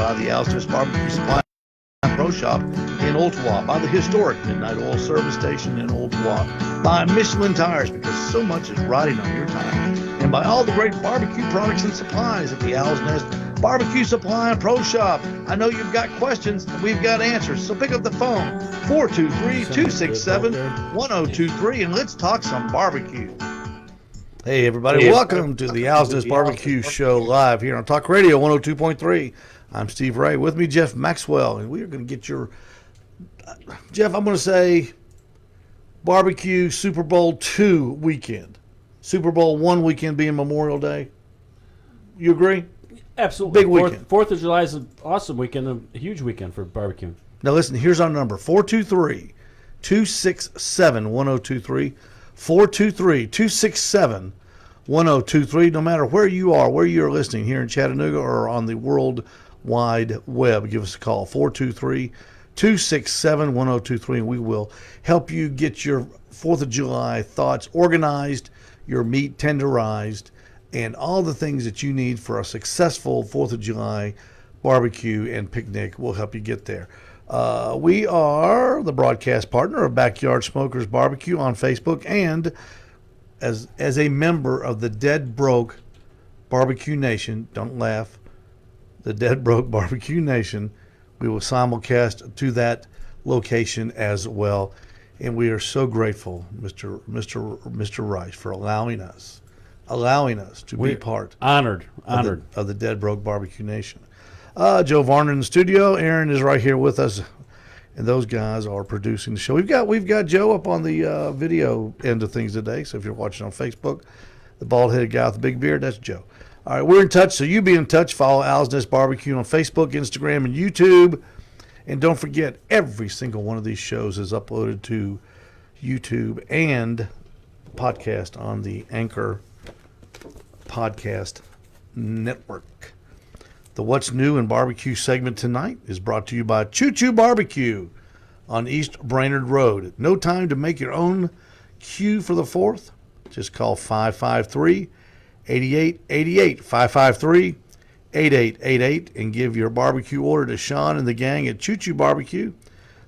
by the Alston's Barbecue Supply Pro Shop in Ottawa, by the historic Midnight Oil Service Station in Ottawa, by Michelin Tires, because so much is riding on your time, and by all the great barbecue products and supplies at the Owl's Nest Barbecue Supply and Pro Shop. I know you've got questions, and we've got answers, so pick up the phone, 423-267-1023, and let's talk some barbecue. Hey, everybody. Welcome to the Owl's Nest Barbecue Show live here on Talk Radio 102.3. I'm Steve Ray. With me, Jeff Maxwell, and we are going to get your... Jeff, I'm going to say barbecue Super Bowl II weekend. Super Bowl I weekend being Memorial Day. You agree? Absolutely. Big weekend. 4th of July is an awesome weekend, a huge weekend for barbecue. Now listen, here's our number, 423-267-1023, 423-267-1023, no matter where you are, where you're listening, here in Chattanooga or on the World Wide Web, give us a call, 423-267-1023, and we will help you get your 4th of July thoughts organized, your meat tenderized, and all the things that you need for a successful 4th of July barbecue and picnic. We'll help you get there. We are the broadcast partner of Backyard Smokers Barbecue on Facebook, and as a member of the Dead Broke Barbecue Nation, don't laugh, the Dead Broke Barbecue Nation, we will simulcast to that location as well. And we are so grateful, Mr. Rice, for allowing us to be part honored of the Dead Broke Barbecue Nation. Joe Varner in the studio. Aaron is right here with us, and those guys are producing the show. We've got Joe up on the video end of things today. So if you're watching on Facebook, the bald-headed guy with the big beard, that's Joe. All right, we're in touch, so you be in touch. Follow Owl's Nest Barbecue on Facebook, Instagram, and YouTube. And don't forget, every single one of these shows is uploaded to YouTube and podcast on the Anchor Podcast Network. The What's New in Barbecue segment tonight is brought to you by Choo Choo Barbecue on East Brainerd Road. No time to make your own queue for the 4th? Just call 553-8888, 553-8888, and give your barbecue order to Sean and the gang at Choo Choo Barbecue.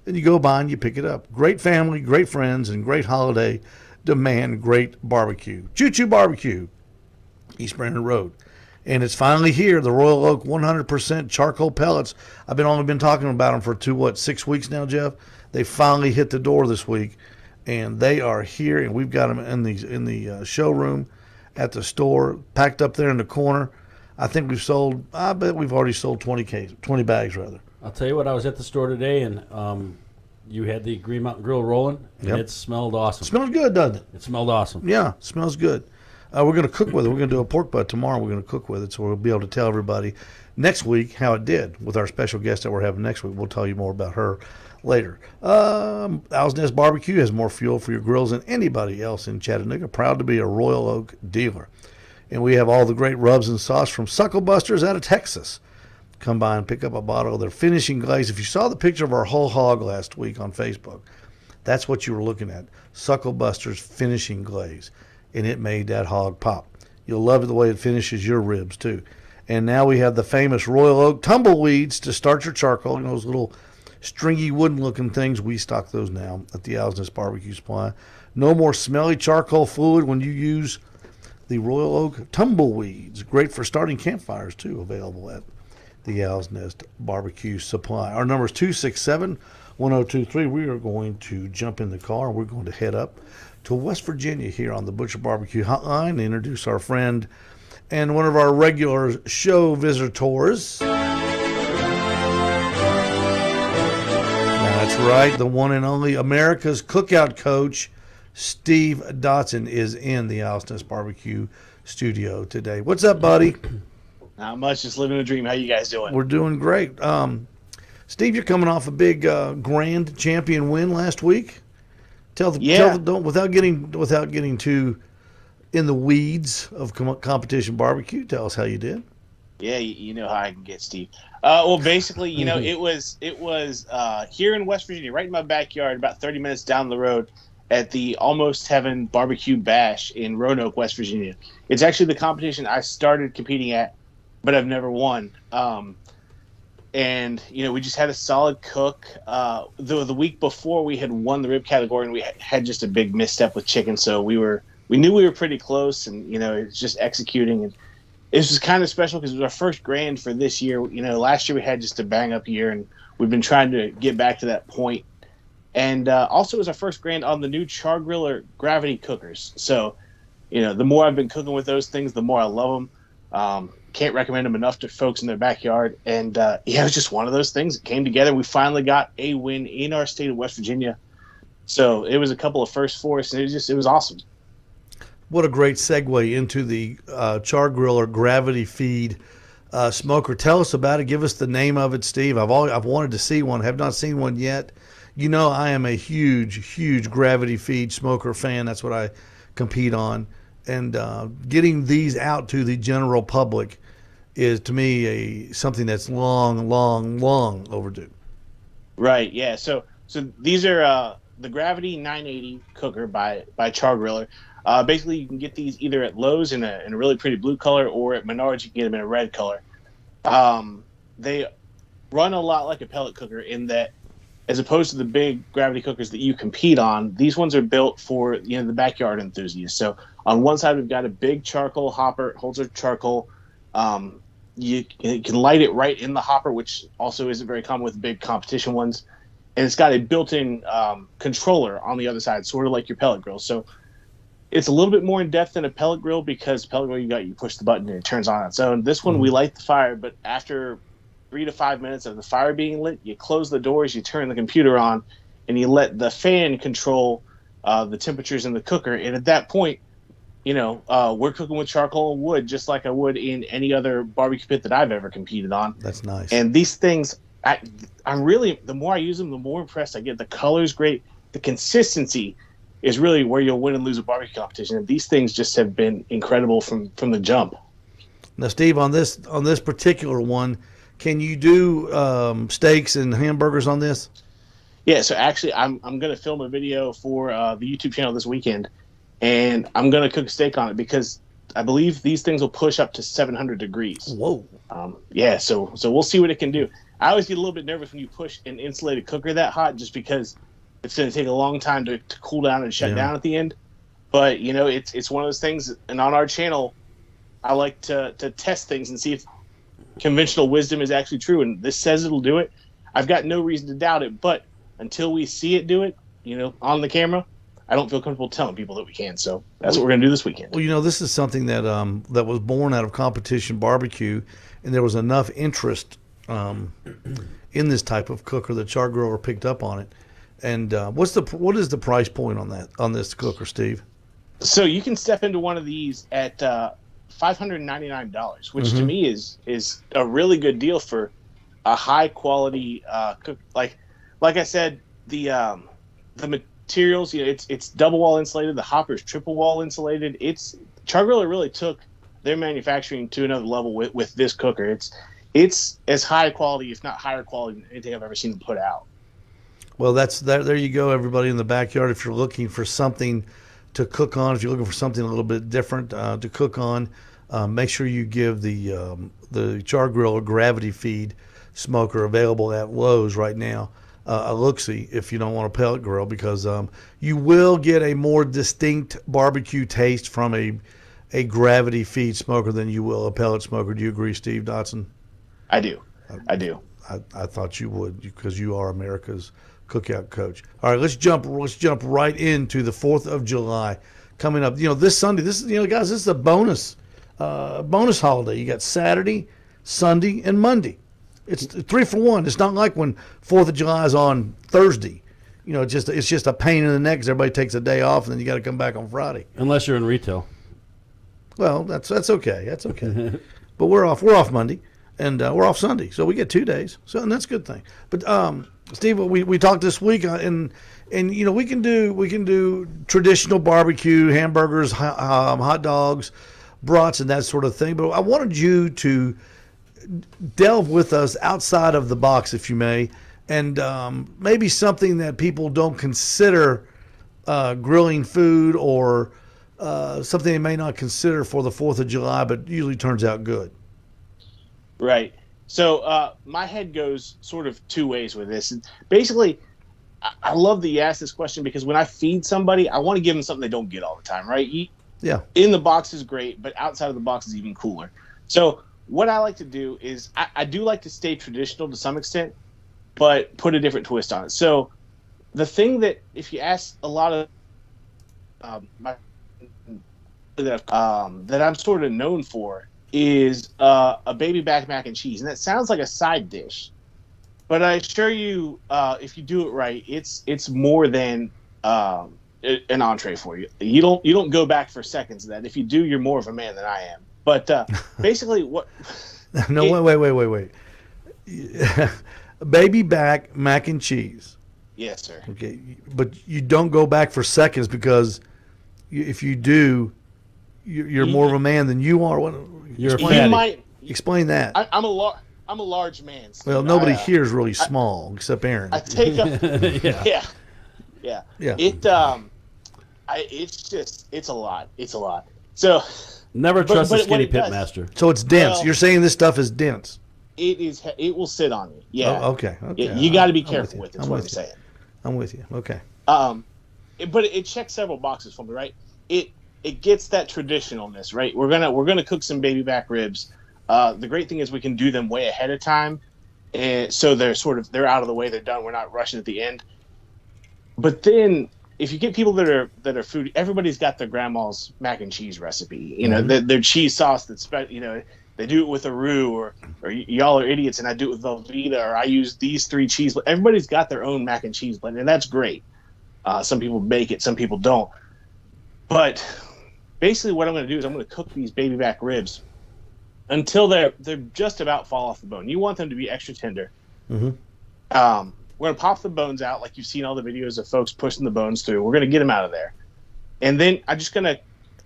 Then you go by and you pick it up. Great family, great friends, and great holiday demand great barbecue. Choo Choo Barbecue, East Brainerd Road. And it's finally here, the Royal Oak 100% charcoal pellets. I've only been talking about them for 6 weeks now, Jeff. They finally hit the door this week, and they are here, and we've got them in the showroom at the store, packed up there in the corner. I bet we've already sold 20 bags rather. I'll tell you what, I was at the store today, and you had the Green Mountain Grill rolling, and It smelled awesome. It smells good, doesn't it? It smelled awesome. Yeah, it smells good. We're going to cook with it. We're going to do a pork butt tomorrow. We're going to cook with it, so we'll be able to tell everybody next week how it did with our special guest that we're having next week. We'll tell you more about her later. Owl's Nest Barbecue has more fuel for your grills than anybody else in Chattanooga. Proud to be a Royal Oak dealer. And we have all the great rubs and sauce from Sucklebusters out of Texas. Come by and pick up a bottle of their finishing glaze. If you saw the picture of our whole hog last week on Facebook, that's what you were looking at. Sucklebusters finishing glaze. And it made that hog pop. You'll love it the way it finishes your ribs, too. And now we have the famous Royal Oak tumbleweeds to start your charcoal. Those little stringy wooden-looking things. We stock those now at the Owl's Nest Barbecue Supply. No more smelly charcoal fluid when you use the Royal Oak tumbleweeds. Great for starting campfires, too, available at the Owl's Nest Barbecue Supply. Our number is 267-1023. We are going to jump in the car, and we're going to head up to West Virginia here on the Butcher Barbecue Hotline and introduce our friend and one of our regular show visitors. That's right, the one and only America's Cookout Coach, Steve Dotson, is in the Owl's Nest Barbecue studio today. What's up, buddy? Not much, just living a dream. How you guys doing? We're doing great. Steve, you're coming off a big grand champion win last week. Without getting too in the weeds of competition barbecue, tell us how you did. Yeah, you know how I can get, Steve. Well, basically, it was here in West Virginia, right in my backyard, about 30 minutes down the road, at the Almost Heaven Barbecue Bash in Roanoke, West Virginia. It's actually the competition I started competing at, but I've never won. and we just had a solid cook. The week before we had won the rib category, and we had just a big misstep with chicken, so we knew we were pretty close, and it's just executing. And it was just kind of special because it was our first grand for this year. Last year we had just a bang up year, and we've been trying to get back to that point. And also it was our first grand on the new Chargriller gravity cookers. So the more I've been cooking with those things, the more I love them. Can't recommend them enough to folks in their backyard. And it was just one of those things that came together. We finally got a win in our state of West Virginia. So it was a couple of firsts for us, and it was awesome. What a great segue into the Chargriller gravity feed smoker. Tell us about it. Give us the name of it, Steve. I've wanted to see one. Have not seen one yet. I am a huge gravity feed smoker fan. That's what I compete on. And getting these out to the general public is, to me, something that's long overdue. Right. Yeah. So these are the Gravity 980 cooker by Chargriller. Basically, you can get these either at Lowe's in a really pretty blue color, or at Menards you can get them in a red color. They run a lot like a pellet cooker in that, as opposed to the big gravity cookers that you compete on, these ones are built for the backyard enthusiast. So on one side we've got a big charcoal hopper. It holds our charcoal. You can light it right in the hopper, which also isn't very common with big competition ones. And it's got a built-in controller on the other side, sort of like your pellet grill. So it's a little bit more in depth than a pellet grill, because pellet grill you push the button and it turns on its own. This one we light the fire, but after 3 to 5 minutes of the fire being lit, you close the doors, you turn the computer on, and you let the fan control the temperatures in the cooker. And at that point, we're cooking with charcoal and wood, just like I would in any other barbecue pit that I've ever competed on. That's nice. And these things, I'm really, the more I use them, the more impressed I get. The color's great. The consistency is really where you'll win and lose a barbecue competition. And these things just have been incredible from the jump. Now, Steve, on this particular one, can you do steaks and hamburgers on this? Yeah, so actually I'm going to film a video for the YouTube channel this weekend, and I'm going to cook a steak on it, because I believe these things will push up to 700 degrees. Whoa. Yeah, so we'll see what it can do. I always get a little bit nervous when you push an insulated cooker that hot, just because it's going to take a long time to cool down and shut down at the end. But, it's one of those things, and on our channel, I like to test things and see if conventional wisdom is actually true, and this says it'll do it. I've got no reason to doubt it, but until we see it do it, on the camera, I don't feel comfortable telling people that we can. So that's what we're going to do this weekend. Well, this is something that that was born out of competition barbecue, and there was enough interest in this type of cooker that Chargriller picked up on it. And what is the price point on this cooker, Steve? So you can step into one of these at $599, which to me is a really good deal for a high quality cook. Like I said, the materials, it's double wall insulated. The hopper's triple wall insulated. Chargriller really took their manufacturing to another level with this cooker. It's as high quality, if not higher quality, than anything I've ever seen them put out. Well, there you go, everybody in the backyard. If you're looking for something to cook on, if you're looking for something a little bit different to cook on, make sure you give the Chargriller gravity feed smoker, available at Lowe's right now, a look-see if you don't want a pellet grill, because you will get a more distinct barbecue taste from a gravity feed smoker than you will a pellet smoker. Do you agree, Steve Dotson? I do. I thought you would, because you are America's Cookout Coach. All right, let's jump right into the 4th of July coming up. This Sunday. This is guys. This is a bonus holiday. You got Saturday, Sunday, and Monday. It's 3 for 1. It's not like when 4th of July is on Thursday. It's just a pain in the neck because everybody takes a day off and then you got to come back on Friday. Unless you're in retail. Well, that's okay. That's okay. But we're off Monday, and we're off Sunday, so we get 2 days. So, and that's a good thing. But Steve, we talked this week, and we can do traditional barbecue, hamburgers, hot dogs, brats, and that sort of thing. But I wanted you to delve with us outside of the box, if you may, and maybe something that people don't consider grilling food, or something they may not consider for the 4th of July, but usually turns out good. Right. So my head goes sort of two ways with this. And basically, I love that you asked this question because when I feed somebody, I want to give them something they don't get all the time, right? Yeah. In the box is great, but outside of the box is even cooler. So what I like to do is I do like to stay traditional to some extent, but put a different twist on it. So the thing that if you ask a lot of that I'm sort of known for is a baby back mac and cheese, and that sounds like a side dish, but I assure you, if you do it right, it's more than an entree for you. You don't go back for seconds of that. If you do, you're more of a man than I am. But basically, what? No, wait. Baby back mac and cheese. Yes, sir. Okay, but you don't go back for seconds because if you do, you're more of a man than you are. You're explain, a might. explain that. I'm a large man. So well, nobody here is really small except Aaron. I take up. Yeah. Yeah. It's a lot. It's a lot. So Never trust a what skinny it does- pitmaster. So it's dense. Well- You're saying this stuff is dense. it is. It will sit on you. Yeah. Oh, okay. You got to be I'm careful with with you. it. Is I'm what I'm with you. saying. I'm with you. Okay. But it checks several boxes for me, right? It gets that traditionalness, right? We're gonna cook some baby back ribs. The great thing is we can do them way ahead of time, and so they're out of the way. They're done. We're not rushing at the end. But then if you get people that are foodie, everybody's got their grandma's mac and cheese recipe. You know, their cheese sauce that's they do it with a roux, or y'all are idiots and I do it with Velveeta, or I use these three cheese. Everybody's got their own mac and cheese blend, and that's great. Some people bake it, some people don't. But basically what I'm going to do is I'm going to cook these baby back ribs until they're just about fall off the bone. You want them to be extra tender. Mm-hmm. We're going to pop the bones out like you've seen all the videos of folks pushing the bones through. We're going to get them out of there. And then I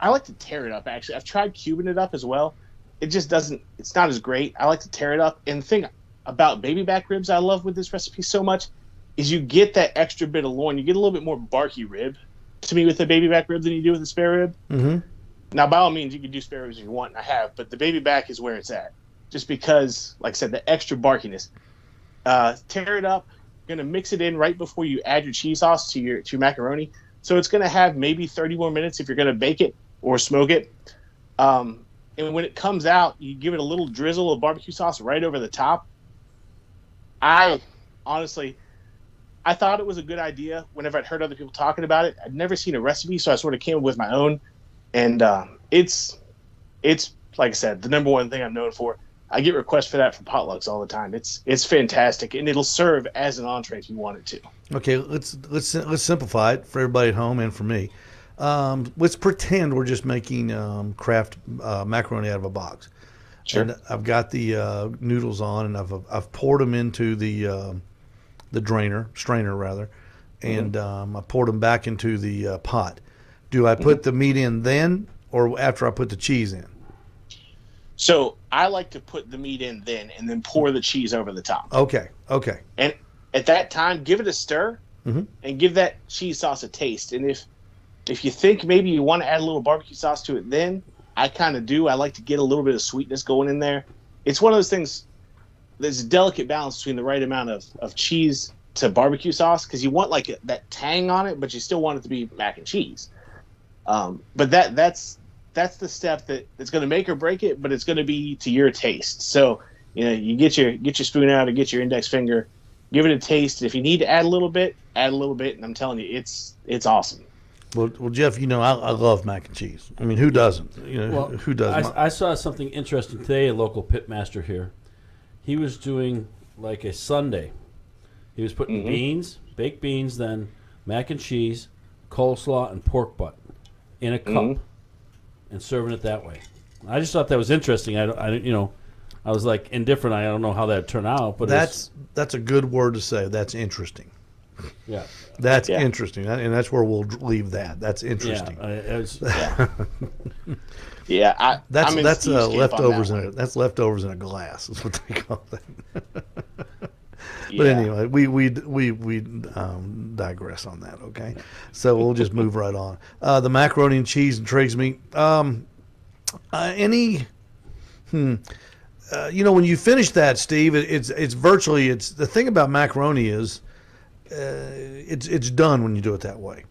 like to tear it up, actually. I've tried cubing it up as well. It just doesn't, it's not as great. I like to tear it up. And the thing about baby back ribs I love with this recipe so much is you get that extra bit of loin. You get a little bit more barky rib to me with the baby back rib than you do with the spare rib. Mm-hmm. Now, by all means, you can do spare ribs if you want, and I have, but the baby back is where it's at. Just because, like I said, the extra barkiness. Tear it up. You're going to mix it in right before you add your cheese sauce to your macaroni. So it's going to have maybe 30 more minutes if you're going to bake it or smoke it. And when it comes out, you give it a little drizzle of barbecue sauce right over the top. I thought it was a good idea whenever I'd heard other people talking about it. I'd never seen a recipe, so I sort of came up with my own. And it's like I said, the number one thing I'm known for. I get requests for that from potlucks all the time. It's fantastic, and it'll serve as an entree if you want it to. Okay, let's simplify it for everybody at home and for me. Let's pretend we're just making Kraft macaroni out of a box. Sure. And I've got the noodles on, and I've poured them into the strainer rather, and I poured them back into the pot. Do I put the meat in then, or after I put the cheese in? So I like to put the meat in then, and then pour the cheese over the top. Okay. And at that time, give it a stir, and give that cheese sauce a taste. And if you think maybe you want to add a little barbecue sauce to it, then I kind of do. I like to get a little bit of sweetness going in there. It's one of those things. There's a delicate balance between the right amount of cheese to barbecue sauce, because you want like that tang on it, but you still want it to be mac and cheese. But that's the step that's going to make or break it, but it's going to be to your taste. So, you get your spoon out or get your index finger, give it a taste. If you need to add a little bit, and I'm telling you, it's awesome. Well, Jeff, I love mac and cheese. I mean, who doesn't? Who doesn't? I saw something interesting today. A local pitmaster here, he was doing like a sundae. He was putting baked beans, then mac and cheese, coleslaw, and pork butt in a cup, and serving it that way. I just thought that was interesting. I was like indifferent. I don't know how that turned out, but that's a good word to say. That's interesting. Yeah, that's interesting, and that's where we'll leave that. That's interesting. Yeah, that's leftovers in it. That's leftovers in a glass. Is what they call that. But anyway, we digress on that. Okay, so we'll just move right on. The macaroni and cheese and Triggs meat. when you finish that, Steve, it's virtually the thing about macaroni is it's done when you do it that way.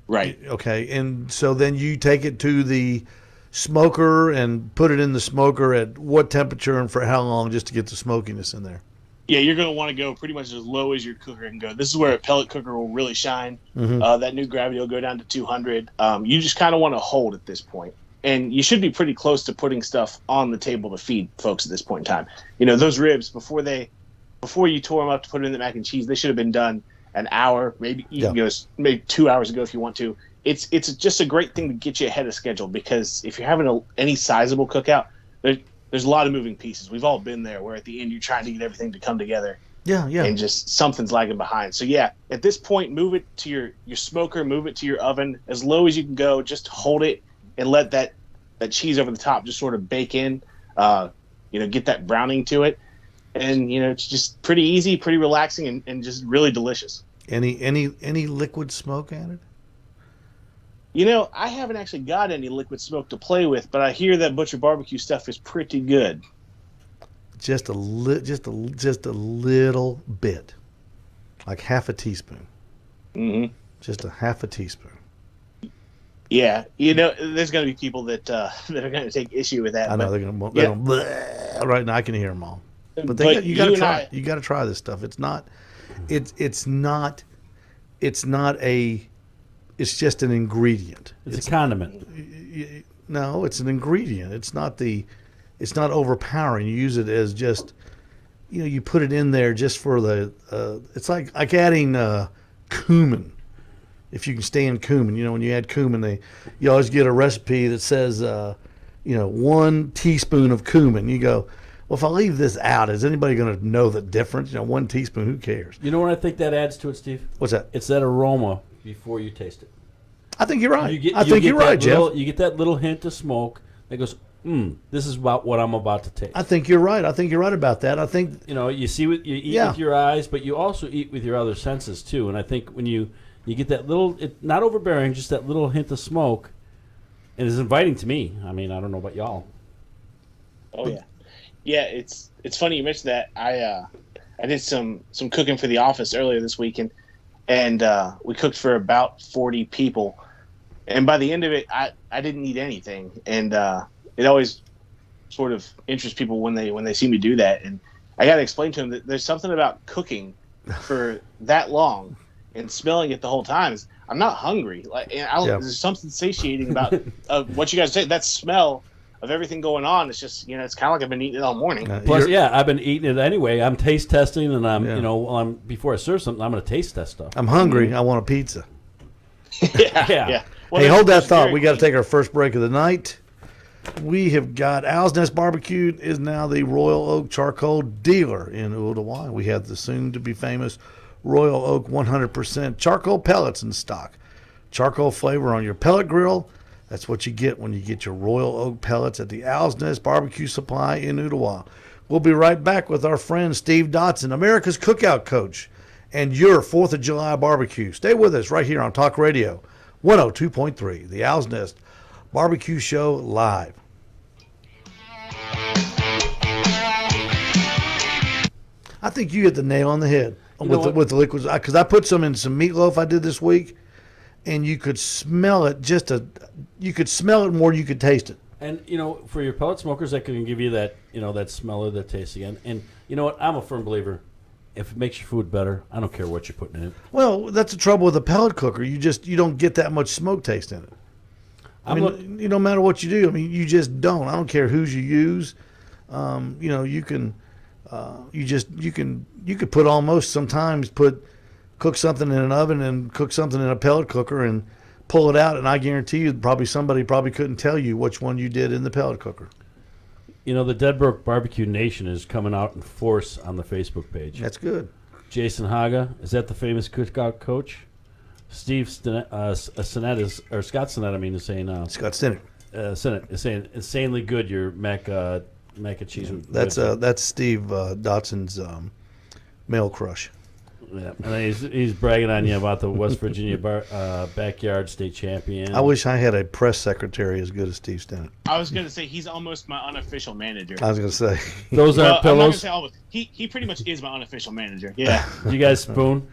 Right. Okay, and so then you take it to the smoker and put it in the smoker at what temperature and for how long, just to get the smokiness in there. Yeah, you're going to want to go pretty much as low as your cooker can go. This is where a pellet cooker will really shine. Mm-hmm. That new gravity will go down to 200. You just kind of want to hold at this point. And you should be pretty close to putting stuff on the table to feed folks at this point in time. Those ribs, before you tore them up to put in the mac and cheese, they should have been done an hour, maybe you can go maybe 2 hours ago if you want to. It's just a great thing to get you ahead of schedule, because if you're having any sizable cookout, there's a lot of moving pieces. We've all been there where at the end you're trying to get everything to come together. Yeah. And just something's lagging behind. So yeah, at this point, move it to your smoker, move it to your oven as low as you can go. Just hold it and let that cheese over the top just sort of bake in. Get that browning to it, and it's just pretty easy, pretty relaxing, and just really delicious. Any liquid smoke added? I haven't actually got any liquid smoke to play with, but I hear that Butcher Barbecue stuff is pretty good. Just a little bit, like half a teaspoon. Mm-hmm. Just a half a teaspoon. Yeah, there's going to be people that are going to take issue with that. I know they're going to. Right now, I can hear them all. But you got to try. You got to try this stuff. It's not. It's not a. It's just an ingredient. It's a condiment. No, it's an ingredient. It's not overpowering. You use it as just, you put it in there just for the. It's like adding cumin. If you can stand cumin, when you add cumin, you always get a recipe that says, 1 teaspoon of cumin. You go, well, if I leave this out, is anybody going to know the difference? 1 teaspoon, who cares? You know what I think that adds to it, Steve? What's that? It's that aroma before you taste it. I think you're right. You're right, Jeff. You get that little hint of smoke that goes, this is about what I'm about to taste. I think you're right. I think you're right about that. I think you see what you eat with your eyes, but you also eat with your other senses too. And I think when you get that little, not overbearing, just that little hint of smoke, and it's inviting to me. I mean, I don't know about y'all. Oh yeah. It's funny you mentioned that. I did some cooking for the office earlier this weekend, and we cooked for about 40 people. And by the end of it, I didn't eat anything, and it always sort of interests people when they see me do that. And I got to explain to them that there's something about cooking for that long and smelling it the whole time. I'm not hungry. There's something satiating about what you guys say. That smell of everything going on. It's just it's kind of like I've been eating it all morning. Plus, I've been eating it anyway. I'm taste testing, and I'm before I serve something, I'm going to taste test stuff. I'm hungry. I want a pizza. Yeah. Well, hey, hold that thought. We got to take our first break of the night. We have got Owl's Nest Barbecue is now the Royal Oak Charcoal dealer in Udawa. We have the soon-to-be famous Royal Oak 100% charcoal pellets in stock. Charcoal flavor on your pellet grill. That's what you get when you get your Royal Oak pellets at the Owl's Nest Barbecue Supply in Udawa. We'll be right back with our friend Steve Dotson, America's Cookout Coach, and your 4th of July barbecue. Stay with us right here on Talk Radio 102.3, the Owl's Nest Barbecue Show live. I think you hit the nail on the head with the liquids, because I put some in some meatloaf I did this week, and you could smell it. You could smell it more than you could taste it. And for your pellet smokers, that can give you that that smell or that taste again. And you know what? I'm a firm believer. If it makes your food better, I don't care what you're putting in it. Well, that's the trouble with a pellet cooker. You don't get that much smoke taste in it. I mean, no matter what you do, you just don't. I don't care whose you use. You can. You could put cook something in an oven and cook something in a pellet cooker and pull it out, and I guarantee you somebody couldn't tell you which one you did in the pellet cooker. The Deadbrook Barbecue Nation is coming out in force on the Facebook page. That's good. Jason Haga, is that the famous Cookout Coach? Steve Scott Sinnett is saying Scott Sinnett. Sinnett is saying insanely good. Your mac and cheese. That's Steve Dotson's male crush. Yeah, and he's bragging on you about the West Virginia backyard state champion. I wish I had a press secretary as good as Steve Stennett. I was going to say he's almost my unofficial manager. I was going to say. Those are I'm not pillows. gonna say almost. He pretty much is my unofficial manager. Yeah. Do you guys spoon?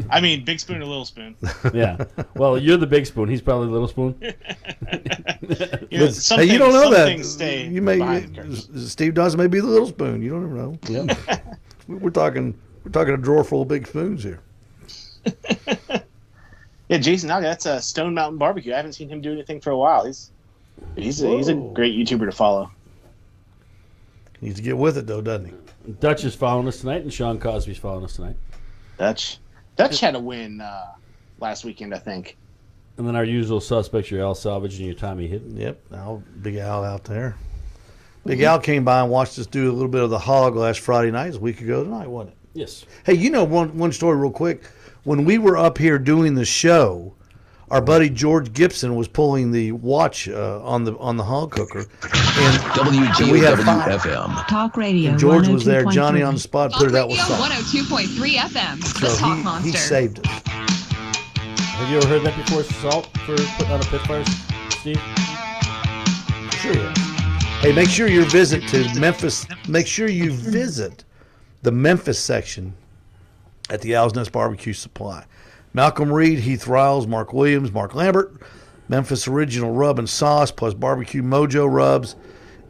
I mean, big spoon or little spoon. Yeah. Well, you're the big spoon. He's probably the little spoon. Some Hey, you don't know some that. things stay You may behind the curtains. Steve Dotson may be the little spoon. You don't ever know. Yeah. We're talking a drawer full of big spoons here. Yeah, Jason Naga, that's a Stone Mountain Barbecue. I haven't seen him do anything for a while. He's a great YouTuber to follow. He needs to get with it though, doesn't he? Dutch is following us tonight, and Sean Cosby's following us tonight. Dutch had a win last weekend, I think. And then our usual suspects, your Al Salvage and your Tommy Hidden. Yep. Big Al out there. Big Al came by and watched us do a little bit of the hog last Friday night. It was a week ago tonight, wasn't it? Yes. Hey, you know one story real quick. When we were up here doing the show, our buddy George Gibson was pulling the watch on the hog cooker. And WGOW-FM. Talk Radio. and George was there. 102.3. Johnny on the spot put it out with Radio salt. 102.3 FM. The So Talk he Monster. saved us. Have you ever heard that before, Salt, for putting on a pit fire, Steve? Sure. Hey, make sure you visit Memphis. Make sure you visit the Memphis section at the Owl's Nest Barbecue Supply. Malcolm Reed, Heath Riles, Mark Williams, Mark Lambert, Memphis Original Rub and Sauce plus Barbecue Mojo Rubs.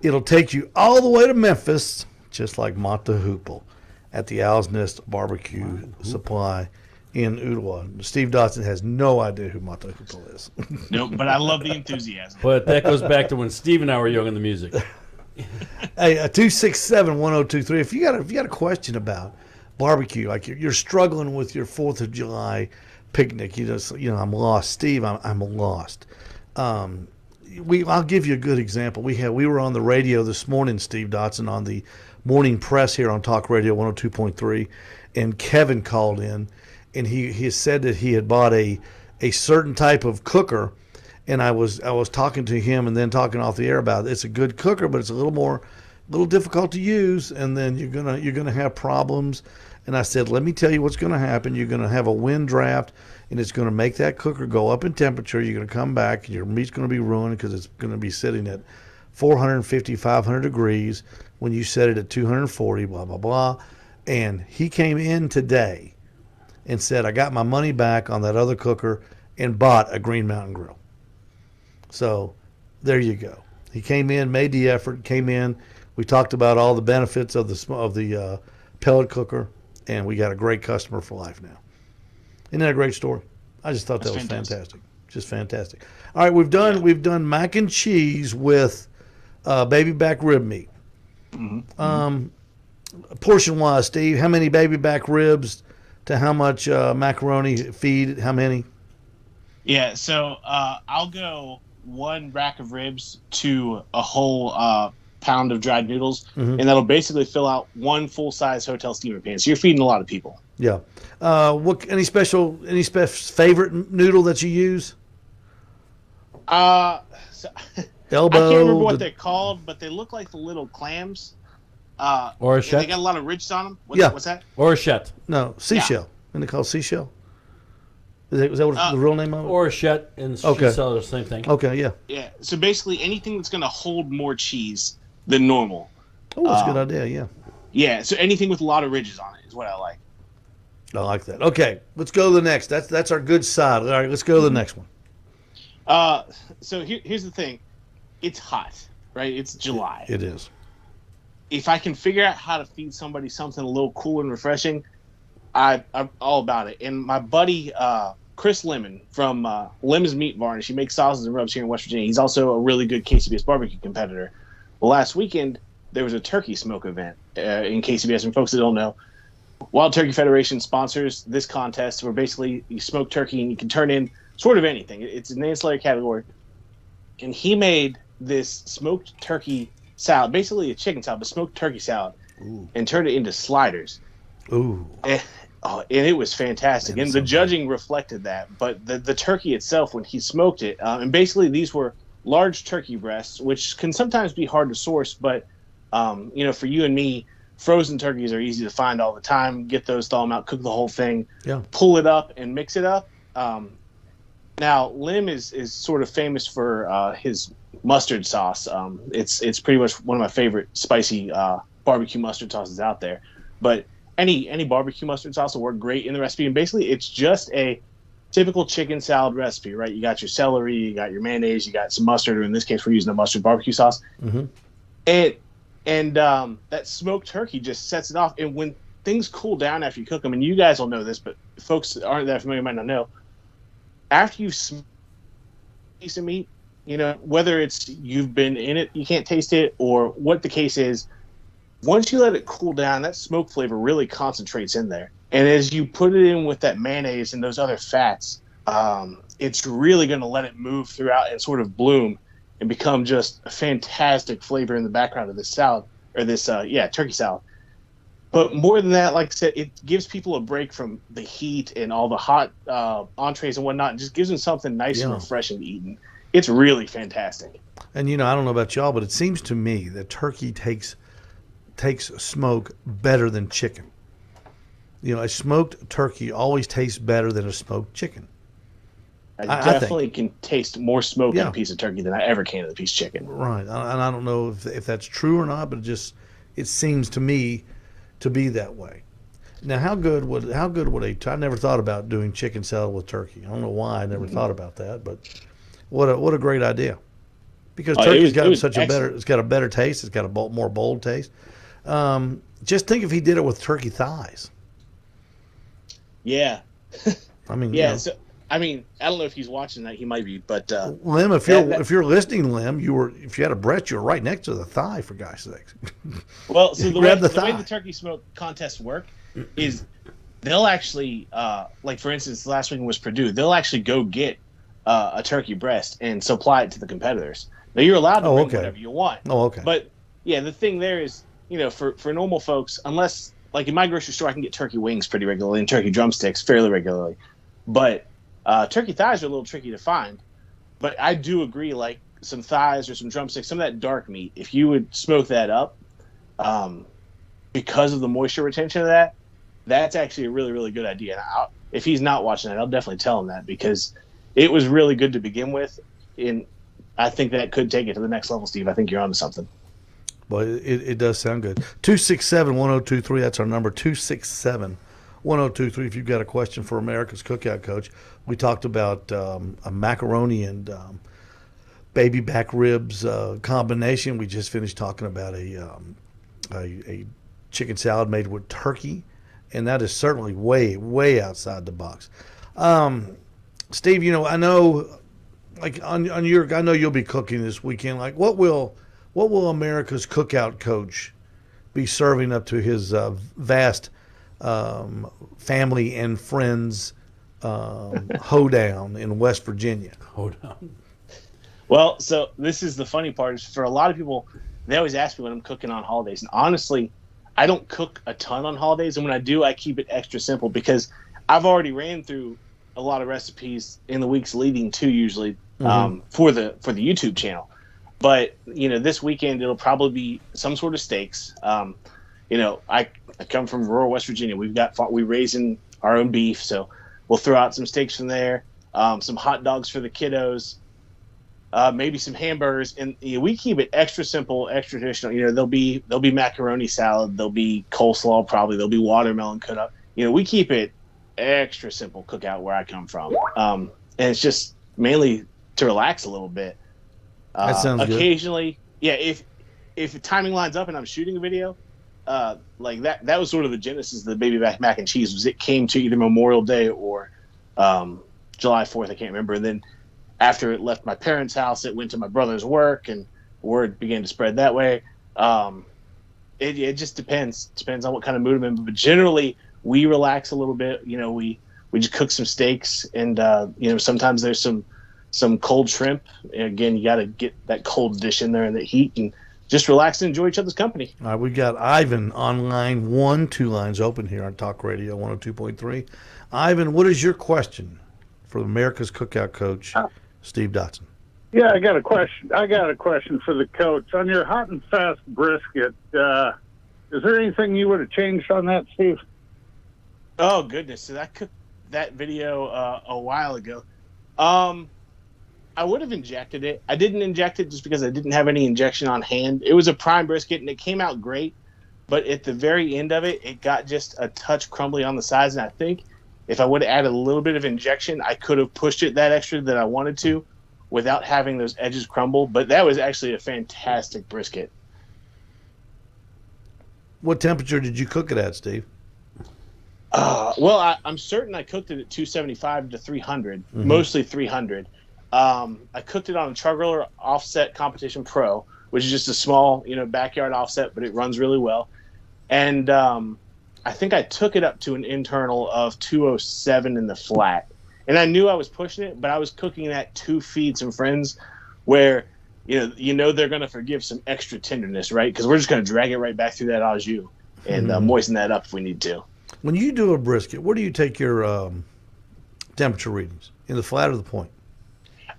It'll take you all the way to Memphis, just like Mata Hoople at the Owl's Nest Barbecue Supply in Ottawa. Steve Dotson has no idea who Mata Hoople is. Nope, but I love the enthusiasm. But that goes back to when Steve and I were young in the music. Hey, 267-1023. If you got a question about barbecue, like you're struggling with your 4th of July picnic, I'm lost. Steve, I'm lost. I'll give you a good example. We were on the radio this morning, Steve Dotson, on the morning press here on Talk Radio 102.3, and Kevin called in, and he said that he had bought a certain type of cooker, and I was talking to him and then talking off the air about it. It's a good cooker, but it's a little difficult to use, and then you're gonna have problems. And I said, let me tell you what's going to happen. You're going to have a wind draft, and it's going to make that cooker go up in temperature. You're going to come back, and your meat's going to be ruined because it's going to be sitting at 450, 500 degrees when you set it at 240, blah, blah, blah. And he came in today and said, I got my money back on that other cooker and bought a Green Mountain Grill. So there you go. He came in, made the effort, came in. We talked about all the benefits of the pellet cooker. And we got a great customer for life now. Isn't that a great story? I just thought that was fantastic. Just fantastic. All right, we've done mac and cheese with baby back rib meat. Mm-hmm. Portion wise, Steve, how many baby back ribs to how much macaroni feed? How many? Yeah, so I'll go 1 rack of ribs to a whole pound of dried noodles, and that'll basically fill out 1 full-size hotel steamer pan. So you're feeding a lot of people. Yeah. Any favorite noodle that you use? So I Elbow. can't remember what they're called, but they look like the little clams. Or a and shet? they got a lot of ridges on them. Yeah. What's that? Or a shet. No, seashell. Isn't it called seashell? Is that what the real name of it? Or a shet, and Okay. she sells the same thing. Okay, yeah. Yeah. So basically anything that's going to hold more cheese than normal. Oh, that's a good idea, yeah. Yeah, so anything with a lot of ridges on it is what I like. I like that. Okay, let's go to the next. That's our good side. All right, let's go to the next one. So here's the thing. It's hot, right? It's July. It is. If I can figure out how to feed somebody something a little cool and refreshing, I'm all about it. And my buddy Chris Lemon from Lemon's Meat Varnish, he makes sauces and rubs here in West Virginia. He's also a really good KCBS barbecue competitor. Well, last weekend, there was a turkey smoke event in KCBS. And folks that don't know, Wild Turkey Federation sponsors this contest where basically you smoke turkey and you can turn in sort of anything. It's an ancillary category. And he made this smoked turkey salad, basically a chicken salad, but smoked turkey salad, and turned it into sliders. Ooh. And it was fantastic. Man, And the so judging reflected that. But the turkey itself, when he smoked it, and basically these were large turkey breasts, which can sometimes be hard to source. But, for you and me, frozen turkeys are easy to find all the time. Get those, thaw them out, cook the whole thing, Yeah. pull it up and mix it up. Now, Lim is sort of famous for his mustard sauce. It's pretty much one of my favorite spicy barbecue mustard sauces out there. But any barbecue mustard sauce will work great in the recipe. And basically, it's just a typical chicken salad recipe, right? You got your celery, you got your mayonnaise, you got some mustard, or in this case, we're using a mustard barbecue sauce. Mm-hmm. And that smoked turkey just sets it off. And when things cool down after you cook them, and you guys will know this, but folks that aren't that familiar might not know, after you've smoked a piece of meat, whether it's you've been in it, you can't taste it, or what the case is, once you let it cool down, that smoke flavor really concentrates in there. And as you put it in with that mayonnaise and those other fats, it's really going to let it move throughout and sort of bloom and become just a fantastic flavor in the background of this salad, or this, turkey salad. But more than that, like I said, it gives people a break from the heat and all the hot entrees and whatnot, and just gives them something nice and refreshing to eat. And it's really fantastic. And, I don't know about y'all, but it seems to me that turkey takes smoke better than chicken. A smoked turkey always tastes better than a smoked chicken. I definitely can taste more smoke in a piece of turkey than I ever can in a piece of chicken. Right. And I don't know if that's true or not, but it seems to me to be that way. Now, how good would I never thought about doing chicken salad with turkey. I don't know why I never thought about that, but what a great idea. Because turkey's got a better taste. It's got a more bold taste. Just think if he did it with turkey thighs. Yeah. I mean, So, I don't know if he's watching that. He might be, but Lim, if you're listening, Lim, if you had a breast, you're right next to the thigh, for God's sakes. Well, so the way the turkey smoke contests work is they'll actually, like for instance, last week was Purdue. They'll actually go get a turkey breast and supply it to the competitors. Now you're allowed to bring whatever you want. Oh, okay. But yeah, the thing there is, for normal folks, unless like in my grocery store, I can get turkey wings pretty regularly and turkey drumsticks fairly regularly, but turkey thighs are a little tricky to find. But I do agree, like some thighs or some drumsticks, some of that dark meat, if you would smoke that up, because of the moisture retention of that, that's actually a really, really good idea. And if he's not watching that, I'll definitely tell him that, because it was really good to begin with. And I think that could take it to the next level, Steve. I think you're onto something. Well, it does sound good. 267-1023, that's our number, 267-1023. If you've got a question for America's Cookout Coach. We talked about a macaroni and baby back ribs combination. We just finished talking about a chicken salad made with turkey, and that is certainly way, way outside the box. Steve, I know, like I know you'll be cooking this weekend. Like, what will America's Cookout Coach be serving up to his vast family and friends hoedown in West Virginia? Hoedown. Well, so this is the funny part. Is for a lot of people, they always ask me when I'm cooking on holidays, and honestly, I don't cook a ton on holidays, and when I do, I keep it extra simple because I've already ran through a lot of recipes in the weeks leading to usually for the YouTube channel. But this weekend it'll probably be some sort of steaks. I come from rural West Virginia. We're raising our own beef, so we'll throw out some steaks from there, some hot dogs for the kiddos, maybe some hamburgers, and we keep it extra simple, extra traditional. There'll be macaroni salad, there'll be coleslaw, probably there'll be watermelon cut up. We keep it extra simple cookout where I come from, and it's just mainly to relax a little bit. That sounds occasionally, good. If the timing lines up and I'm shooting a video, like that was sort of the genesis of the baby back mac and cheese. Was it came to either Memorial Day or July 4th, I can't remember. And then after it left my parents' house, it went to my brother's work, and word began to spread that way. It just depends on what kind of mood I'm in. But generally, we relax a little bit. We just cook some steaks, and sometimes there's some cold shrimp. Again, you got to get that cold dish in there in the heat and just relax and enjoy each other's company. All right, we've got Ivan on line 1, 2 lines open here on Talk Radio 102.3. Ivan, what is your question for America's Cookout Coach, Steve Dotson? Yeah, I got a question for the coach. On your hot and fast brisket, Is there anything you would have changed on that, Steve? Oh goodness! So I cooked that video a while ago. I would have injected it. I didn't inject it just because I didn't have any injection on hand. It was a prime brisket, and it came out great. But at the very end of it, it got just a touch crumbly on the sides. And I think if I would have added a little bit of injection, I could have pushed it that extra that I wanted to without having those edges crumble. But that was actually a fantastic brisket. What temperature did you cook it at, Steve? Well, I'm certain I cooked it at 275 to 300, mostly 300. I cooked it on a Chargriller Offset Competition Pro, which is just a small, backyard offset, but it runs really well. And I think I took it up to an internal of 207 in the flat. And I knew I was pushing it, but I was cooking that to feed some friends where, they're going to forgive some extra tenderness, right? Because we're just going to drag it right back through that au jus and moisten that up if we need to. When you do a brisket, where do you take your temperature readings? In the flat or the point?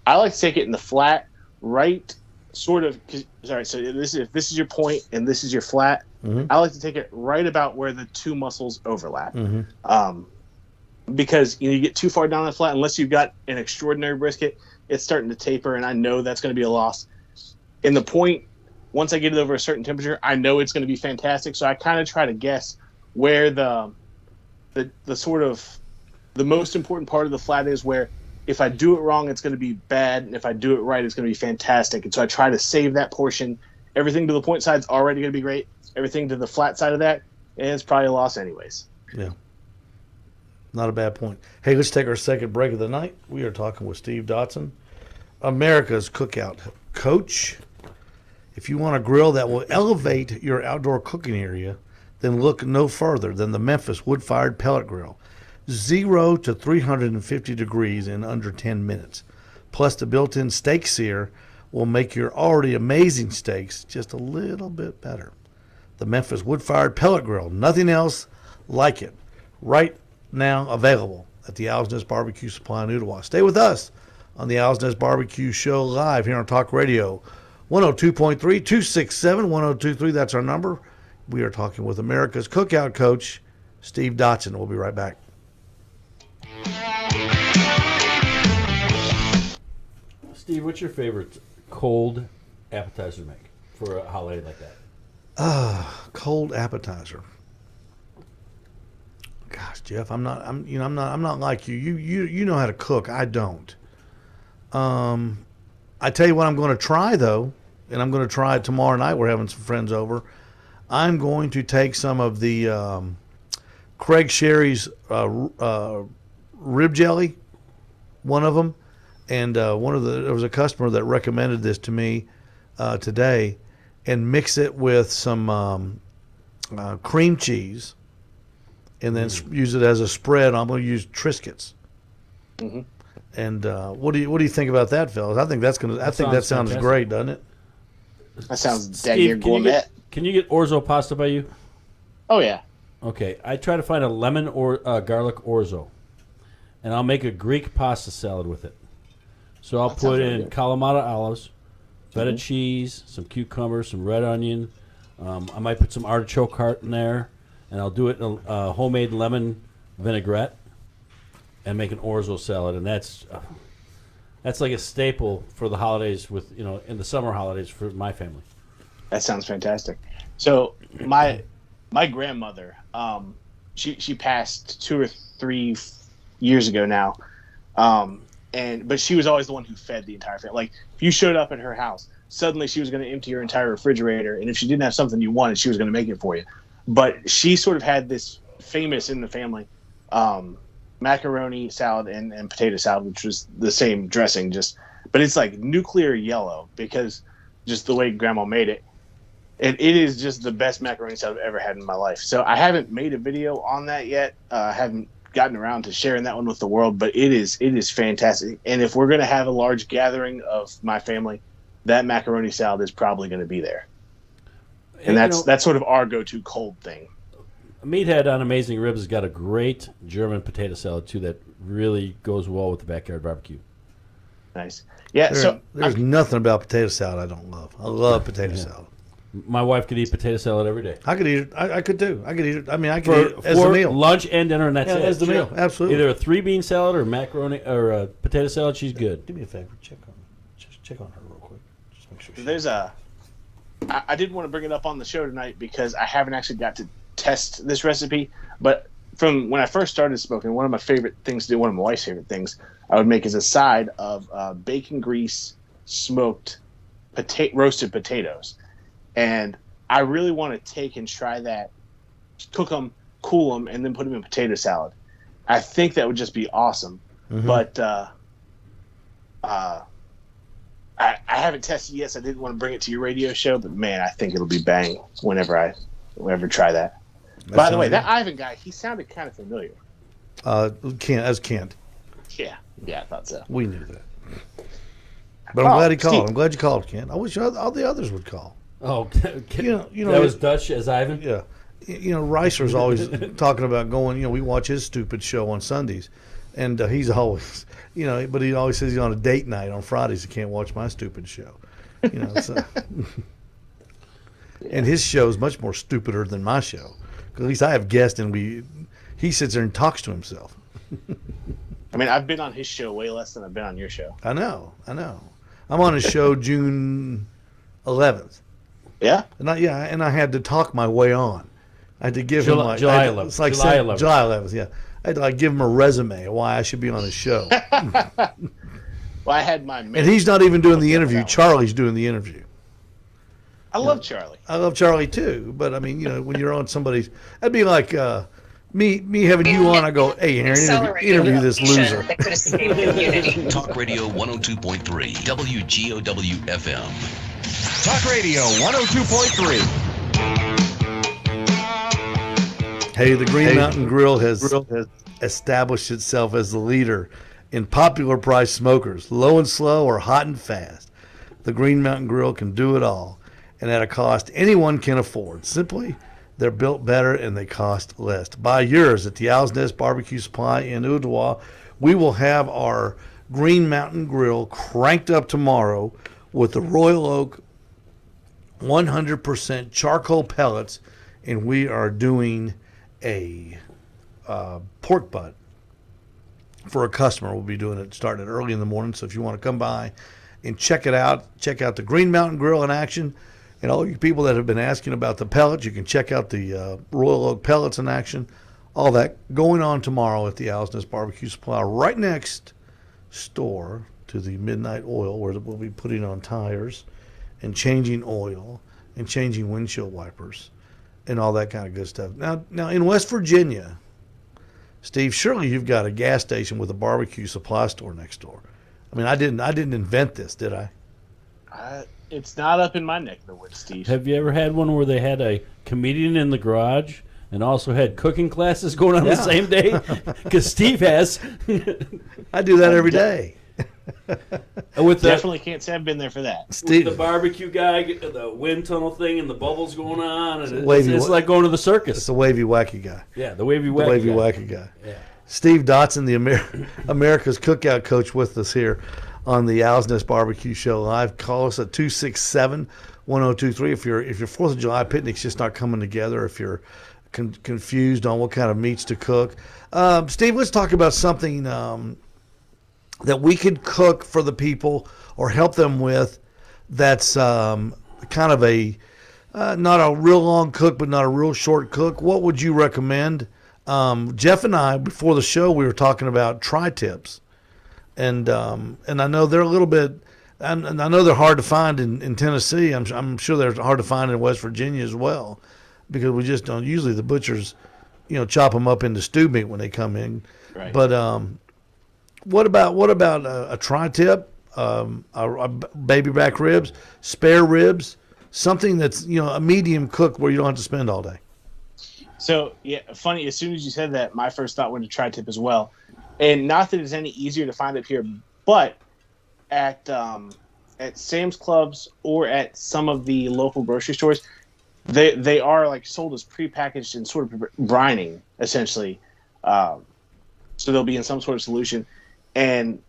I like to take it in the flat, right, sort of. Sorry, so if this is your point and this is your flat, I like to take it right about where the two muscles overlap. Because you get too far down the flat, unless you've got an extraordinary brisket, it's starting to taper, and I know that's going to be a loss. In the point, once I get it over a certain temperature, I know it's going to be fantastic. So I kind of try to guess where the sort of the most important part of the flat is, where if I do it wrong, it's going to be bad, and if I do it right, it's going to be fantastic. And so I try to save that portion. Everything to the point side is already going to be great. Everything to the flat side of that, and it's probably a loss anyways. Yeah. Not a bad point. Hey, let's take our second break of the night. We are talking with Steve Dotson, America's Cookout Coach. If you want a grill that will elevate your outdoor cooking area, then look no further than the Memphis wood-fired pellet grill. 0 to 350 degrees in under 10 minutes. Plus, the built-in steak sear will make your already amazing steaks just a little bit better. The Memphis wood-fired pellet grill, nothing else like it. Right now available at the Owl's Nest Barbecue Supply in Ooltewah. Stay with us on the Owl's Nest Barbecue Show live here on Talk Radio 102.3, 267-1023. That's our number. We are talking with America's Cookout Coach, Steve Dotson. We'll be right back. Steve, what's your favorite cold appetizer to make for a holiday like that? Cold appetizer. Gosh, Jeff, I'm not like you. You know how to cook. I don't. I tell you what I'm going to try though, and I'm going to try it tomorrow night. We're having some friends over. I'm going to take some of the Craig Sherry's rib jelly, one of them, and there was a customer that recommended this to me today, and mix it with some cream cheese, and then use it as a spread. I'm going to use Triscuits. And what do you think about that, fellas? I think that sounds fantastic. great, doesn't it? That sounds dang Steve, gourmet. Can you get orzo pasta by you? Oh yeah. Okay, I try to find a lemon or garlic orzo, and I'll make a Greek pasta salad with it. So I'll put in Kalamata olives, feta cheese, some cucumbers, some red onion. I might put some artichoke heart in there, and I'll do it in a homemade lemon vinaigrette, and make an orzo salad. And that's like a staple for the holidays in the summer holidays for my family. That sounds fantastic. So my grandmother, she passed 2 or 3 years ago now, but she was always the one who fed the entire family. Like if you showed up at her house, suddenly she was going to empty your entire refrigerator, and if she didn't have something you wanted, she was going to make it for you. But she sort of had this famous in the family macaroni salad and potato salad, which was the same dressing, but it's like nuclear yellow because just the way Grandma made it. And it is just the best macaroni salad I've ever had in my life. So I haven't made a video on that yet. I haven't gotten around to sharing that one with the world, but it is fantastic. And if we're going to have a large gathering of my family, that macaroni salad is probably going to be there. And that's sort of our go-to cold thing. Meathead on Amazing Ribs has got a great German potato salad too that really goes well with the backyard barbecue. Nice. Yeah. There's nothing about potato salad I don't love. I love potato salad. My wife could eat potato salad every day. I could eat it. I could too. I could eat it. I mean, I could eat it as a For meal. lunch and dinner, and that's it. As the meal, absolutely. Either a 3-bean salad or macaroni or a potato salad. She's good. Do me a favor. Check on her real quick. Just make sure. There's I did want to bring it up on the show tonight because I haven't actually got to test this recipe. But from when I first started smoking, one of my favorite things to do, one of my wife's favorite things, I would make is a side of bacon grease smoked roasted potatoes. And I really want to take and try that, cook them, cool them, and then put them in potato salad. I think that would just be awesome. Mm-hmm. But I haven't tested it yet, so I didn't want to bring it to your radio show. But man, I think it'll be bang whenever I try that. By the way, that Ivan guy, he sounded kind of familiar. Kent. Yeah, I thought so. We knew that. But I'm glad he called. Steve. I'm glad you called, Kent. I wish all the others would call. Oh, you know that was Dutch as Ivan? Yeah. Reiser's always talking about going, we watch his stupid show on Sundays. And he's always, but he always says he's on a date night on Fridays. He can't watch my stupid show. So. And his show is much more stupider than my show. Because at least I have guests and he sits there and talks to himself. I mean, I've been on his show way less than I've been on your show. I know. I'm on his show June 11th. Yeah? And I had to talk my way on. I had to give him July 11th. It's like July 11th. July 11th, yeah. I had to give him a resume of why I should be on his show. Well, I had my... And he's not even doing the interview. Charlie's doing the interview. I love Charlie. I love Charlie too, but I mean, when you're on somebody's... That'd be like me having you on, I go, hey, Aaron, interview this loser. Talk Radio 102.3, WGOW FM. Talk Radio 102.3. Hey, the Green Mountain Grill has established itself as the leader in popular price smokers, low and slow or hot and fast. The Green Mountain Grill can do it all, and at a cost anyone can afford. Simply, they're built better and they cost less. Buy yours at the Owl's Nest Barbecue Supply in Ooltewah. We will have our Green Mountain Grill cranked up tomorrow with the Royal Oak 100% charcoal pellets, and we are doing a pork butt for a customer. We'll be doing it starting early in the morning, so if you want to come by and check it out, check out the Green Mountain Grill in action. And all you people that have been asking about the pellets, you can check out the Royal Oak pellets in action. All that going on tomorrow at the Owl's Nest Barbecue Supply, right next store to the Midnight Oil, where we'll be putting on tires and changing oil and changing windshield wipers and all that kind of good stuff. Now in West Virginia, Steve, surely you've got a gas station with a barbecue supply store next door. I mean, I didn't invent this, did I? It's not up in my neck of the woods, Steve. Have you ever had one where they had a comedian in the garage and also had cooking classes going on the same day? Because Steve has. I do that every day. Definitely can't say I've been there for that. Steve, with the barbecue guy, the wind tunnel thing, and the bubbles going on, and it's like going to the circus. It's the wavy wacky guy. Yeah, the wavy wacky guy. Yeah. Steve Dotson, the America's Cookout Coach, with us here on the Owl's Nest Barbecue Show Live. Call us at 267-1023 if your 4th of July picnic's just not coming together, if you're confused on what kind of meats to cook. Steve, let's talk about something that we could cook for the people or help them with that's kind of a not a real long cook but not a real short cook. What would you recommend? Jeff and I, before the show, we were talking about tri-tips. And I know they're a little bit, and I know they're hard to find in Tennessee. I'm sure they're hard to find in West Virginia as well, because we just don't. Usually the butchers, chop them up into stew meat when they come in. Right. But what about a tri-tip, a baby back ribs, spare ribs, something that's a medium cook where you don't have to spend all day. So yeah, funny. As soon as you said that, my first thought went to tri-tip as well. And not that it's any easier to find up here, but at Sam's Clubs or at some of the local grocery stores, they are like sold as prepackaged and sort of brining, essentially. So they'll be in some sort of solution, and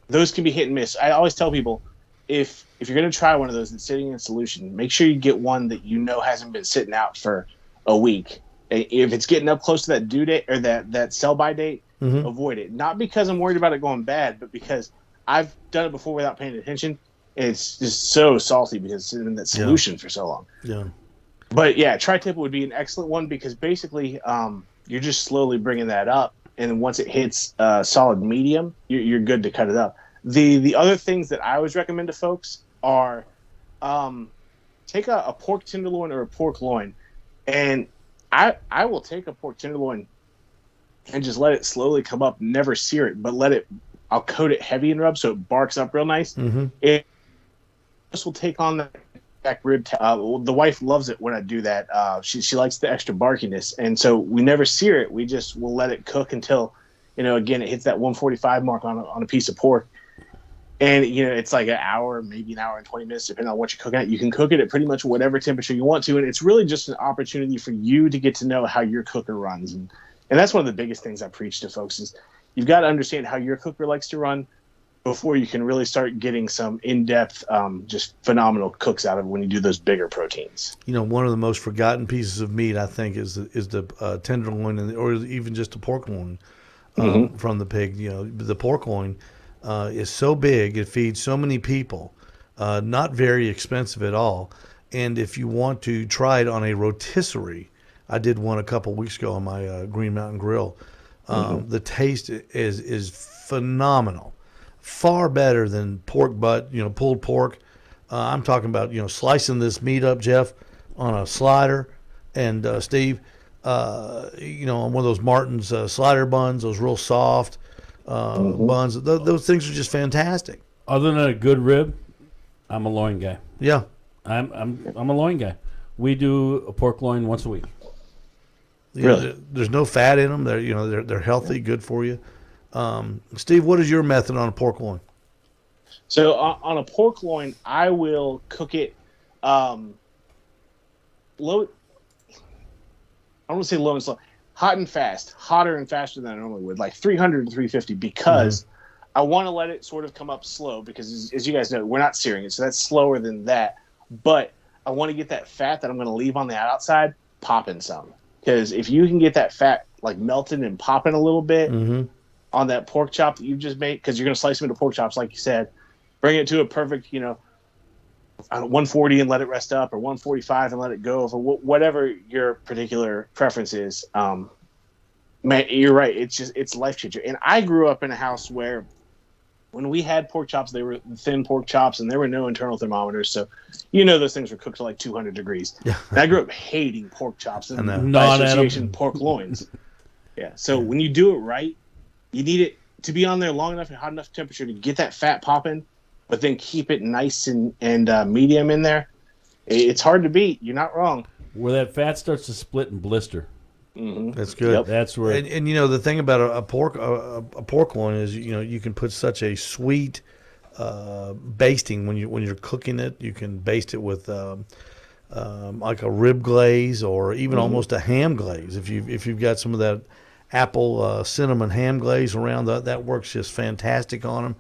those can be hit and miss. I always tell people, if you're going to try one of those that's sitting in solution, make sure you get one that hasn't been sitting out for a week. If it's getting up close to that due date or that sell by date, avoid it. Not because I'm worried about it going bad, but because I've done it before without paying attention. It's just so salty because it's in that solution for so long. Yeah. But yeah, tri-tip would be an excellent one because basically you're just slowly bringing that up, and once it hits solid medium, you're good to cut it up. The other things that I always recommend to folks are take a pork tenderloin or a pork loin, and I will take a pork tenderloin and just let it slowly come up, never sear it, but I'll coat it heavy and rub so it barks up real nice. It will take on the back rib. The wife loves it when I do that. She likes the extra barkiness, and so we never sear it. We'll let it cook until, again, it hits that 145 mark on a piece of pork. And, it's like an hour, maybe an hour and 20 minutes, depending on what you're cooking at. You can cook it at pretty much whatever temperature you want to. And it's really just an opportunity for you to get to know how your cooker runs. And that's one of the biggest things I preach to folks is you've got to understand how your cooker likes to run before you can really start getting some in-depth, just phenomenal cooks out of when you do those bigger proteins. One of the most forgotten pieces of meat, I think, is the tenderloin or even just the pork loin from the pig. The pork loin is so big, it feeds so many people, not very expensive at all. And if you want to try it on a rotisserie, I did one a couple weeks ago on my Green Mountain Grill. The taste is phenomenal, far better than pork butt, pulled pork. I'm talking about slicing this meat up, Jeff, on a slider, and Steve, on one of those Martin's slider buns, those real soft. Buns. Those things are just fantastic. Other than a good rib, I'm a loin guy. Yeah, I'm a loin guy. We do a pork loin once a week. Really? There's no fat in them. They're healthy, good for you. Steve, what is your method on a pork loin? So on a pork loin, I will cook it low. I don't want to say low and slow. Hot and fast, hotter and faster than I normally would, like 300 to 350, because I want to let it sort of come up slow because, as you guys know, we're not searing it, so that's slower than that. But I want to get that fat that I'm going to leave on the outside popping some, because if you can get that fat like melted and popping a little bit on that pork chop that you've just made, because you're going to slice them into pork chops, like you said, bring it to a perfect, 140 and let it rest up, or 145 and let it go, or whatever your particular preference is. Man, you're right. It's life changer. And I grew up in a house where when we had pork chops, they were thin pork chops, and there were no internal thermometers. So, those things were cooked to like 200 degrees. Yeah. And I grew up hating pork chops and by association pork loins. Yeah. So when you do it right, you need it to be on there long enough and hot enough temperature to get that fat popping, but then keep it nice and medium in there. It's hard to beat. You're not wrong. Where that fat starts to split and blister. That's good. Yep. That's where. And the thing about a pork loin is you can put such a sweet basting when you're cooking it. You can baste it with like a rib glaze or even almost a ham glaze. If you've got some of that apple cinnamon ham glaze around, that works just fantastic on them.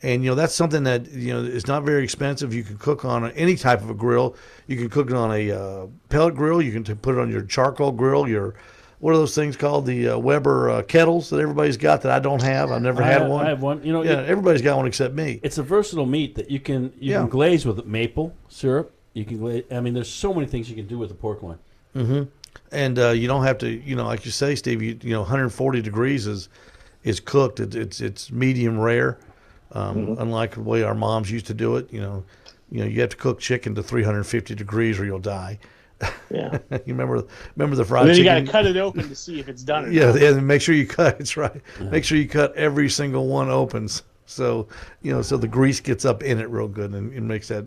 And that's something that is not very expensive. You can cook on any type of a grill. You can cook it on a pellet grill. You can put it on your charcoal grill. What are those things called? The Weber kettles that everybody's got that I don't have. I've never had one. I have one. Everybody's got one except me. It's a versatile meat that you can glaze with maple syrup. You can glaze. I mean, there's so many things you can do with a pork loin. And you don't have to, like you say, Steve. 140 degrees is cooked. It's medium rare, unlike the way our moms used to do it. You have to cook chicken to 350 degrees or you'll die. Yeah. You remember the fried and then chicken? You got to cut it open to see if it's done or yeah, not. and make sure you cut. That's right. Yeah. Make sure you cut every single one opens. So so the grease gets up in it real good and makes that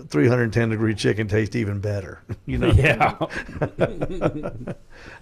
310 degree chicken taste even better. Yeah.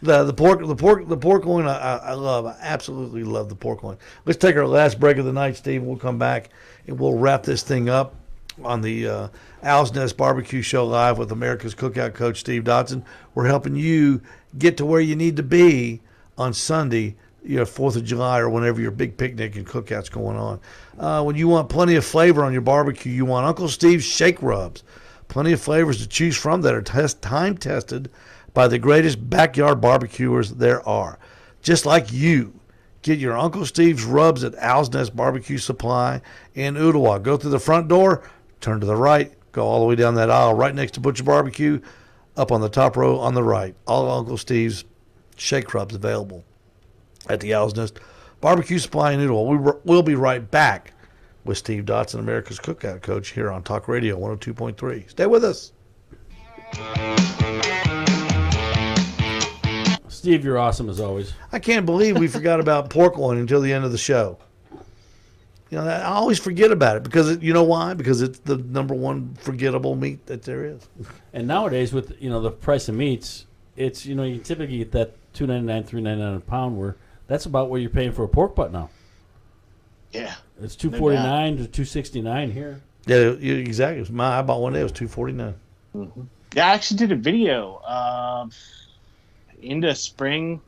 the pork loin I love. I absolutely love the pork loin. Let's take our last break of the night, Steve. We'll come back and we'll wrap this thing up on the Owl's Nest Barbecue Show live with America's Cookout Coach Steve Dotson. We're helping you get to where you need to be on Sunday, your 4th of July or whenever your big picnic and cookout's going on. When you want plenty of flavor on your barbecue, you want Uncle Steve's Shake Rubs. Plenty of flavors to choose from that are time tested by the greatest backyard barbecuers there are. Just like you. Get your Uncle Steve's Rubs at Owl's Nest Barbecue Supply in Ooltewah. Go through the front door, turn to the right, go all the way down that aisle right next to Butcher Barbecue, up on the top row on the right. All Uncle Steve's Shake Rubs available at the Owl's Nest Barbecue Supply in Ooltewah. We'll be right back with Steve Dotson, America's Cookout Coach, here on Talk Radio 102.3. Stay with us. Steve, you're awesome as always. I can't believe we forgot about pork loin until the end of the show. I always forget about it because you know why? Because it's the number one forgettable meat that there is. And nowadays, with the price of meats, it's you typically get that $2.99, $3.99 a pound. Where that's about what you're paying for a pork butt now. Yeah, it's $2.49 to $2.69 here. Yeah, exactly. I bought one day. It was $2.49. Mm-hmm. Yeah, I actually did a video into spring,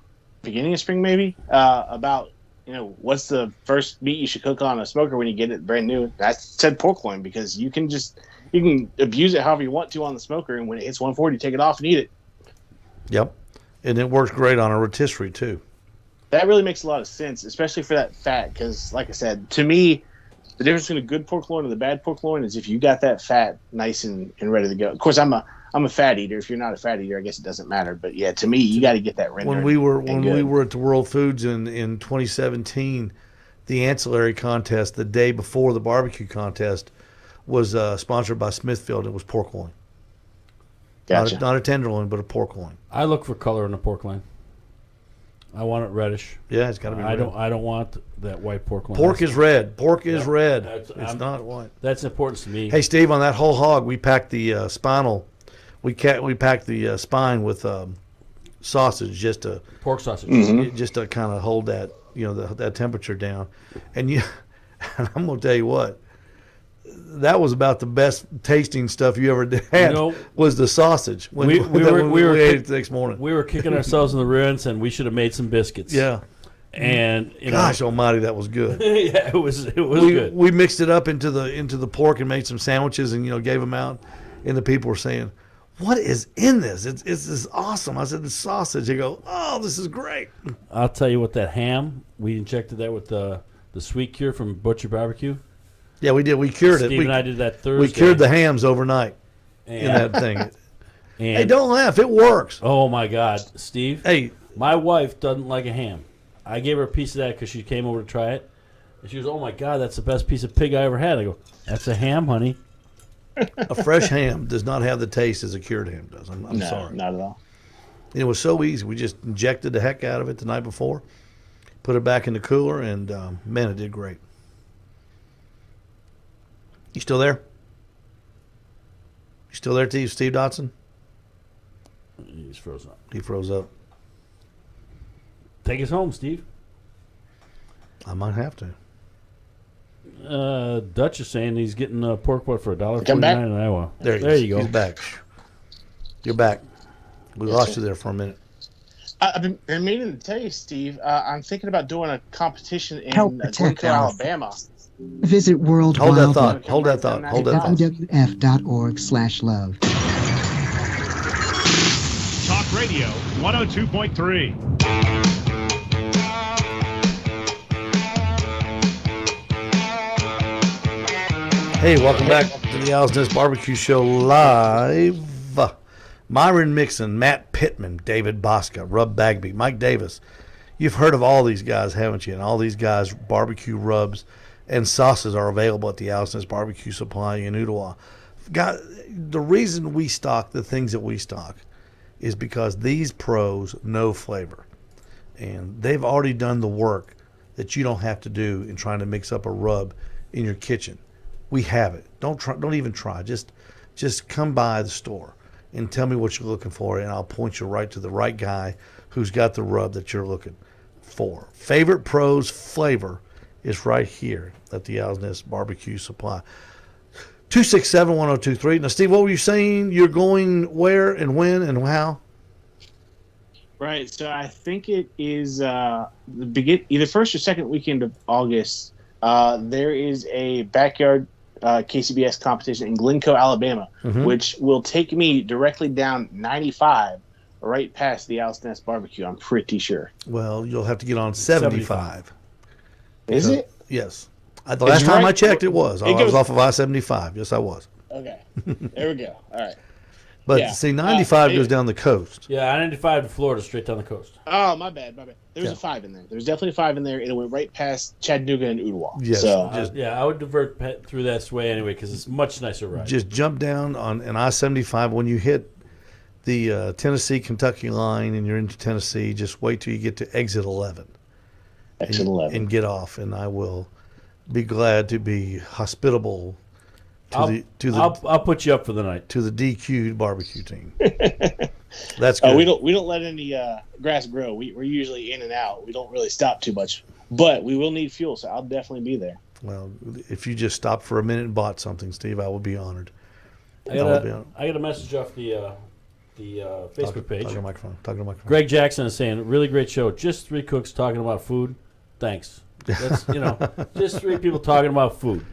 beginning of spring maybe, about what's the first meat you should cook on a smoker when you get it brand new. I said pork loin because you can abuse it however you want to on the smoker, and when it hits 140, take it off and eat it. Yep, and it works great on a rotisserie too. That really makes a lot of sense, especially for that fat, because like I said, to me, the difference between a good pork loin and the bad pork loin is if you got that fat nice and ready to go. Of course, I'm a fat eater. If you're not a fat eater, I guess it doesn't matter. But yeah, to me, you got to get that rendered. When we were at the World Foods in 2017, the ancillary contest the day before the barbecue contest was sponsored by Smithfield. It was pork loin. Gotcha. Not a tenderloin, but a pork loin. I look for color in the pork loin. I want it reddish. Yeah, it's got to be red. I don't want that white pork loin. Pork is red. Pork is red. It's not white. That's important to me. Hey, Steve, on that whole hog, we packed the spinal. We packed the spine with sausage, just to pork sausage, just to kind of hold that that temperature down. And I'm gonna tell you what, that was about the best tasting stuff you ever had. Was the sausage when we ate it the next morning. We were kicking ourselves in the rear end, and we should have made some biscuits. Yeah. And gosh almighty, that was good. Yeah, it was good. We mixed it up into the pork and made some sandwiches and gave them out, and the people were saying, "What is in this? It's this awesome." I said, "The sausage." They go, "Oh, this is great." I'll tell you what, that ham, we injected that with the sweet cure from Butcher Barbecue. Yeah, we did. We cured it. Steve and I did that Thursday. We cured the hams overnight in that thing. And hey, don't laugh. It works. Oh my God, Steve. Hey, my wife doesn't like a ham. I gave her a piece of that because she came over to try it. And she goes, "Oh my God, that's the best piece of pig I ever had." I go, "That's a ham, honey." A fresh ham does not have the taste as a cured ham does. I'm no, sorry. Not at all. And it was so easy. We just injected the heck out of it the night before, put it back in the cooler, and man, it did great. You still there? You still there, Steve Dotson? He's frozen up. He froze up. Take us home, Steve. I might have to. Dutch is saying he's getting a pork butt for $1.49 in Iowa. There you go. He's back. You're back. We lost you there for a minute. I've been meaning to tell you, Steve. I'm thinking about doing a competition in Cookout, Alabama. Visit World Hold that Wildlife thought. Hold that thought. Hold that thought. WWF.org/love. Talk Radio 102.3. Hey, welcome back to the Owl's Nest Barbecue Show live. Myron Mixon, Matt Pittman, David Bosca, Rub Bagby, Mike Davis. You've heard of all these guys, haven't you? And all these guys' barbecue rubs and sauces are available at the Owl's Nest Barbecue Supply in Ooltewah. God, the reason we stock the things that we stock is because these pros know flavor. And they've already done the work that you don't have to do in trying to mix up a rub in your kitchen. We have it. Don't even try. Just come by the store and tell me what you're looking for, and I'll point you right to the right guy who's got the rub that you're looking for. Favorite Pros flavor is right here at the Owl's Nest Barbecue Supply. 267-1023. Now, Steve, what were you saying? You're going where and when and how? Right. So I think it is either first or second weekend of August. There is a backyard KCBS competition in Glencoe, Alabama, which will take me directly down 95, right past the Owl's Nest Barbecue. I'm pretty sure. Well, you'll have to get on 75. Is it? Yes. The last time I checked, it was. I was goes- off of I-75. Yes, I was. Okay. There we go. All right. But Yeah. see, 95 goes down the coast. Yeah, I-95 to Florida, straight down the coast. Oh, my bad. There's a 5 in there. There's definitely a 5 in there, and it went right past Chattanooga and Ooltewah. Yes. So, I would divert through that way anyway because it's much nicer ride. Just jump down on an I-75 when you hit the Tennessee-Kentucky line and you're into Tennessee. Just wait till you get to exit 11. Exit 11. And get off, and I will be glad to be hospitable I'll put you up for the night. to the DQ'd barbecue team. That's good. we don't let any grass grow. We're usually in and out. We don't really stop too much, but we will need fuel, so I'll definitely be there. Well, if you just stopped for a minute and bought something, Steve, I will be honored. I got a message off the Facebook page. Talk to the microphone. Greg Jackson is saying, really great show. Just 3 cooks talking about food. Thanks. That's just 3 people talking about food.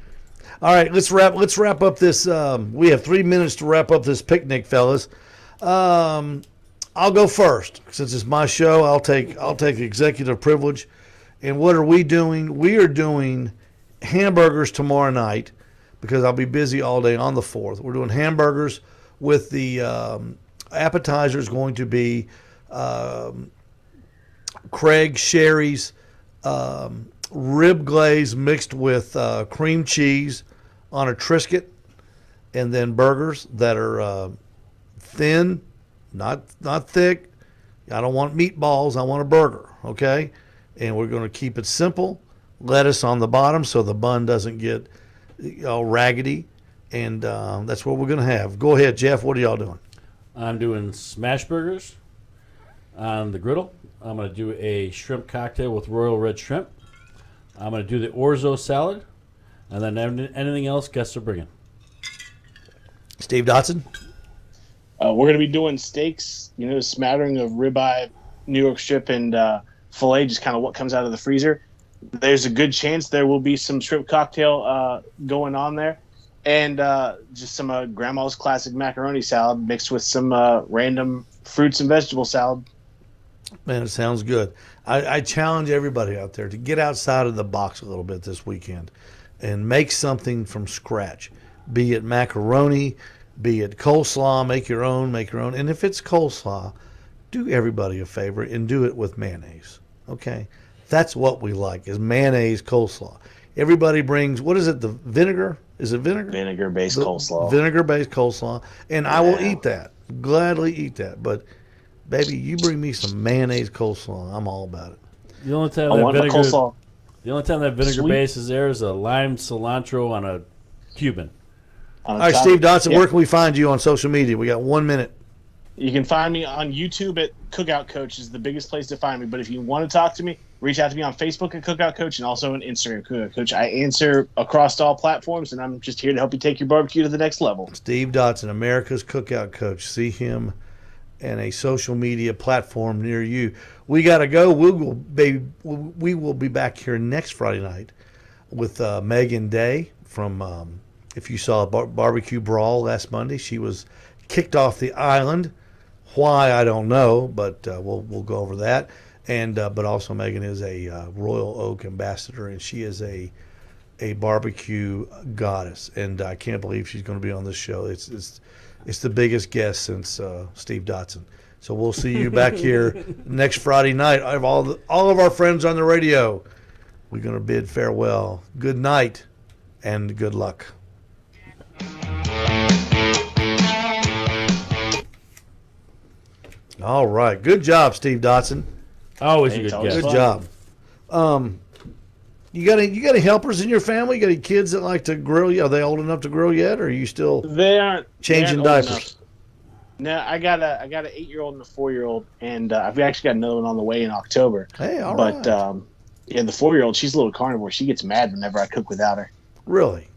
All right, let's wrap up this. We have 3 minutes to wrap up this picnic, fellas. I'll go first since it's my show. I'll take executive privilege. And what are we doing? We are doing hamburgers tomorrow night because I'll be busy all day on the 4th. We're doing hamburgers with the appetizers going to be Craig Sherry's rib glaze mixed with cream cheese on a Triscuit, and then burgers that are thin, not thick. I don't want meatballs. I want a burger, okay? And we're going to keep it simple. Lettuce on the bottom so the bun doesn't get all raggedy, and that's what we're going to have. Go ahead, Jeff. What are y'all doing? I'm doing smash burgers on the griddle. I'm going to do a shrimp cocktail with royal red shrimp. I'm going to do the orzo salad, and then anything else guests are bringing. Steve Dotson? We're going to be doing steaks, smattering of ribeye, New York strip, and filet, just kind of what comes out of the freezer. There's a good chance there will be some shrimp cocktail going on there, and just some grandma's classic macaroni salad mixed with some random fruits and vegetable salad. Man, it sounds good. I challenge everybody out there to get outside of the box a little bit this weekend and make something from scratch, be it macaroni, be it coleslaw, make your own. And if it's coleslaw, do everybody a favor and do it with mayonnaise, okay? That's what we like is mayonnaise coleslaw. Everybody brings, what is it, the vinegar? Is it vinegar? Vinegar-based coleslaw. Vinegar-based coleslaw. And I will eat that, gladly eat that. But, baby, you bring me some mayonnaise coleslaw, I'm all about it. The only time that vinegar base is there is a lime cilantro on a Cuban. All right, Steve Dotson, where can we find you on social media? We got 1 minute. You can find me on YouTube at Cookout Coach is the biggest place to find me. But if you want to talk to me, reach out to me on Facebook at Cookout Coach and also on Instagram, Cookout Coach. I answer across all platforms, and I'm just here to help you take your barbecue to the next level. Steve Dotson, America's Cookout Coach. See him and a social media platform near you. We got to go. We will be back here next Friday night with Megan Day from, if you saw Barbecue Brawl last Monday, she was kicked off the island. Why, I don't know, but we'll go over that. And but also Megan is a Royal Oak ambassador, and she is a barbecue goddess. And I can't believe she's going to be on this show. It's the biggest guest since Steve Dotson. So we'll see you back here next Friday night. I have all of our friends on the radio. We're going to bid farewell. Good night and good luck. All right. Good job, Steve Dotson. Always a good guess. Good job. You got any helpers in your family? You got any kids that like to grill? Are they old enough to grill yet, or are you still changing diapers? No, I got an 8-year-old and a 4-year-old, and I've actually got another one on the way in October. Hey, all right. But the 4-year-old, she's a little carnivore. She gets mad whenever I cook without her. Really?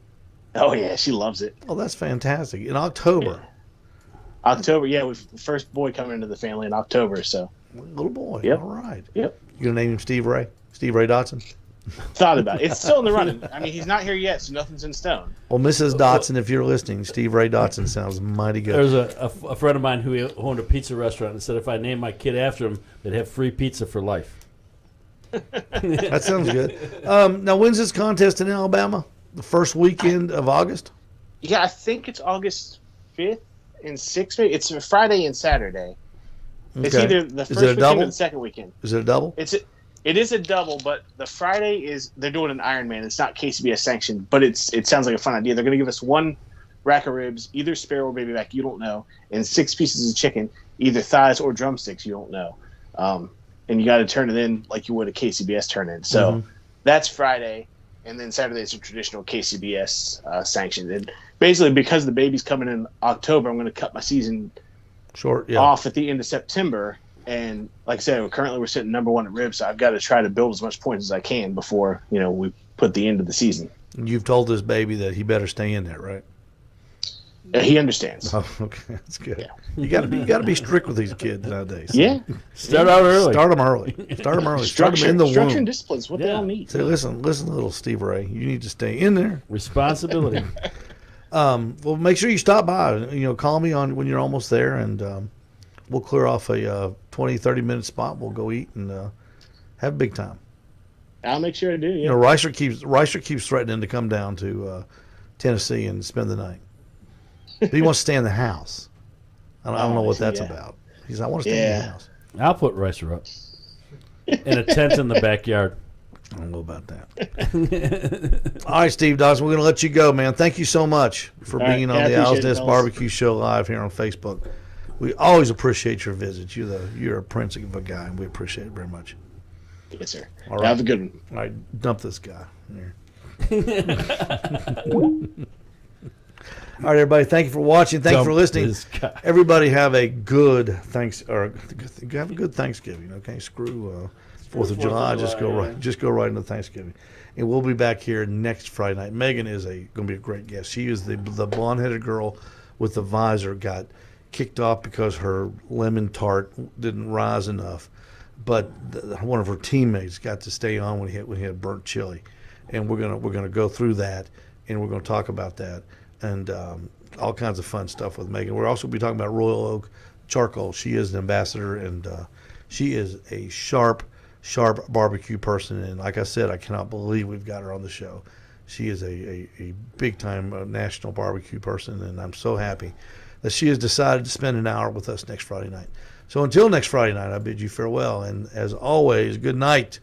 Oh yeah, she loves it. Oh, that's fantastic. In October. October, yeah, we first boy coming into the family in October, so. Little boy. Yep. All right. Yep. You going to name him Steve Ray? Steve Ray Dotson? Thought about it. It's still in the running. I mean, he's not here yet, so nothing's in stone. Well, Mrs. Dotson, if you're listening, Steve Ray Dotson sounds mighty good. There's a friend of mine who owned a pizza restaurant and said if I named my kid after him, they'd have free pizza for life. That sounds good. Now, when's this contest in Alabama? The first weekend of August? Yeah, I think it's August 5th and 6th. It's a Friday and Saturday. It's Okay. either the Is first it a weekend double? or the second weekend. Is it a double? It is a double, but the Friday is they're doing an Ironman. It's not KCBS sanctioned, but it sounds like a fun idea. They're going to give us one rack of ribs, either spare or baby back, you don't know, and 6 pieces of chicken, either thighs or drumsticks, you don't know. And you got to turn it in like you would a KCBS turn in. So that's Friday, and then Saturday is a traditional KCBS sanctioned. And basically, because the baby's coming in October, I'm going to cut my season Short, yeah. off at the end of September. And like I said, currently we're sitting number 1 at ribs, so I've got to try to build as much points as I can before we put the end of the season. You've told this baby that he better stay in there, right? He understands. Oh, okay, that's good. Yeah. You got to be strict with these kids nowadays. Yeah, Start out early. Start them early. Start them early. Start them in the structure and womb. discipline is what Yeah. they all need. Say, listen, little Steve Ray. You need to stay in there. Responsibility. Well, make sure you stop by. Call me on when you're almost there, and we'll clear off a 20, 30-minute spot. We'll go eat and have a big time. I'll make sure I do. Yeah. Ricer keeps threatening to come down to Tennessee and spend the night. But he wants to stay in the house. I don't know what that's about. He's I want to stay in the house. I'll put Ricer up in a tent in the backyard. I don't know about that. All right, Steve Dotson, we're going to let you go, man. Thank you so much for All right. being Yeah, on I the appreciate Owl's it, Nest fellas. Barbecue Show live here on Facebook. We always appreciate your visits. You're a prince of a guy, and we appreciate it very much. Yes, sir. All right. Have a good one. All right, dump this guy. Here. All right, everybody. Thank you for watching. Thank you for Dump listening. this guy. Everybody have a good have a good Thanksgiving. Okay, screw 4th of July. Just go right into Thanksgiving, and we'll be back here next Friday night. Megan is going to be a great guest. She is the blonde-headed girl with the visor got kicked off because her lemon tart didn't rise enough, but one of her teammates got to stay on when he had burnt chili, and we're gonna go through that, and we're gonna talk about that. And all kinds of fun stuff with Megan. We'll also be talking about Royal Oak Charcoal. She is an ambassador, and she is a sharp barbecue person. And like I said, I cannot believe we've got her on the show. She is a big-time national barbecue person, and I'm so happy that she has decided to spend an hour with us next Friday night. So until next Friday night, I bid you farewell. And as always, good night.